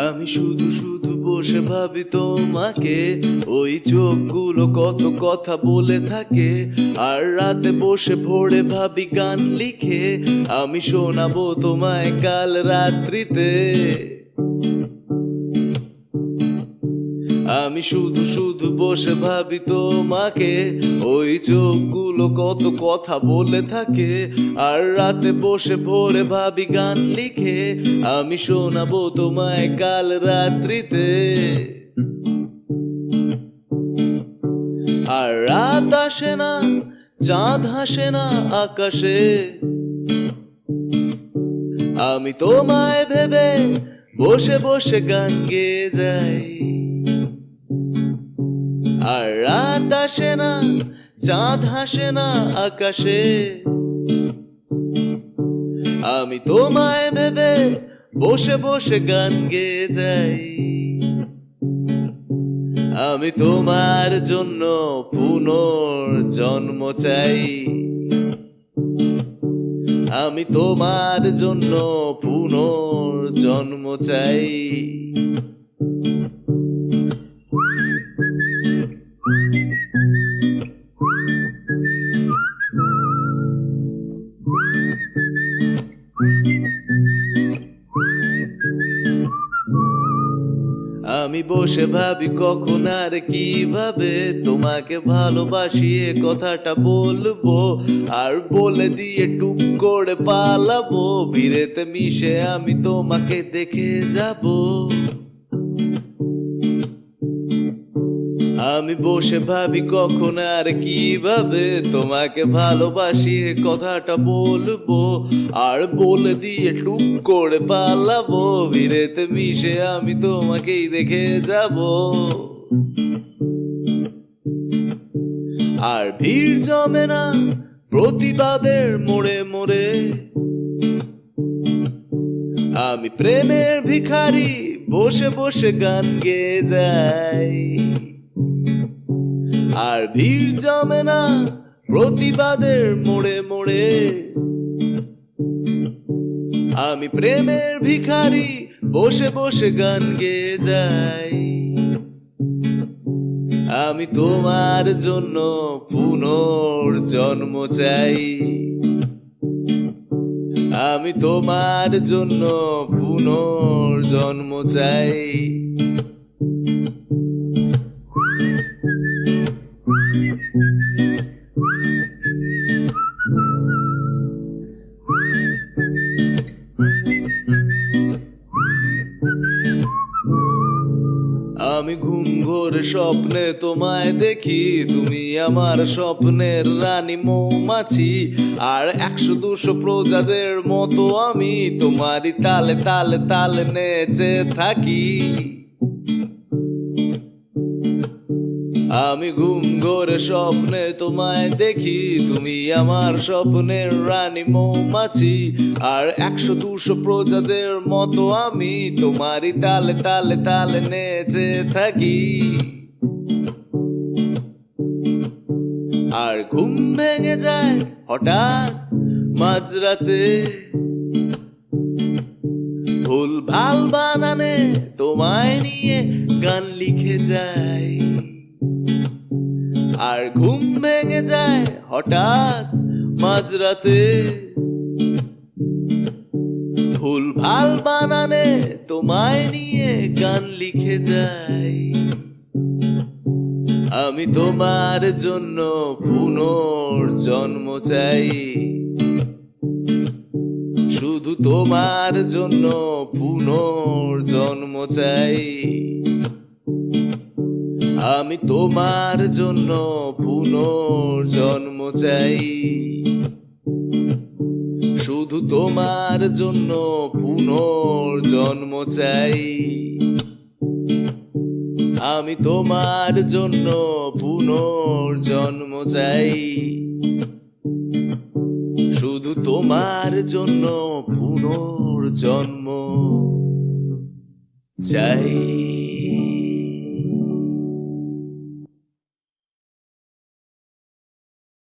আমি শুধু শুধু বসে ভাবি তোমাকে, ওই চোখগুলো কত কথা বলে থাকে। আর রাতে বসে ভোরে ভাবি গান লিখে, আমি শোনাবো তোমায় কাল রাত্রিতে। আমি শুধু শুধু বসে ভাবি তোমাকে, ওই চোখগুলো কত কথা বলে থাকে। আর রাতে বসে ভোরে ভাবি গান লিখে, আমি শোনাবো তোমায় কাল রাত্রিতে। আর রাত আসে না, চাঁদ হাসে না আকাশে, আমি তোমায় ভেবে বসে বসে গান গেয়ে যাই। আর রাত আসে না, চাঁদ হাসে না আকাশে, আমি তোমায় ভেবে বসে বসে গান গেয়ে যাই। আমি তোমার জন্য পুনর্জন্ম চাই, আমি তোমার জন্য পুনর্জন্ম চাই। আমি বসে ভাবি কখন আর কিভাবে তোমাকে ভালোবাসি এ কথাটা বলবো। আর বলে দিয়ে টুক করে পালাবো, ভিড়েতে মিশে আমি তোমাকে দেখে যাব। আমি বসে ভাবি কখন আর কিভাবে তোমাকে ভালোবাসি এ কথাটা বলবো। আর বলে দিয়ে টুক করে পালাবো, ভিড়েতে মিশে আমি তোমাকেই দেখে যাব। আর ভিড় জমে না প্রতিবাদের মোড়ে মোড়ে, আমি প্রেমের ভিখারি বসে বসে গান গেয়ে যাই। আর ভিড় জমে না প্রতিবাদের মোড়ে মোড়ে, আমি প্রেমের ভিখারি বসে বসে গান গেয়ে যাই। আমি তোমার জন্য পুনর্জন্ম চাই, আমি তোমার জন্য পুনর্জন্ম চাই। আমি ঘুম ঘোর স্বপ্নে তোমায় দেখি, তুমি আমার স্বপ্নের রানী মৌমাছি। আর 100-200 প্রজাদের মতো আমি তোমারই তালে তালে তালে নেচে থাকি। আমি ঘুম ঘোরে স্বপ্নে তোমায় দেখি, তুমি আমার স্বপ্নের রানী মৌমাছি। আর 100-200 প্রজাদের মতো আমি তোমারই তালে তালে তালে নেচে থাকি। আর ঘুম ভেঙে যায় হঠাৎ মাঝরাতে, ভুল ভাল বানানে তোমায় নিয়ে গান লিখে যাই। আর ঘুম ভেঙে যায় হঠাৎ মাঝরাতে, ভুল ভাল বানানে তোমায় নিয়ে গান লিখে যাই। আমি তোমার জন্য পুনর্জন্ম চাই, শুধু তোমার জন্য পুনর্জন্ম চাই। আমি তোমার জন্য পুনর্জন্ম চাই, শুধু তোমার জন্য পুনর্জন্ম চাই। আমি তোমার জন্য পুনর্জন্ম চাই, শুধু তোমার জন্য পুনর্জন্ম চাই।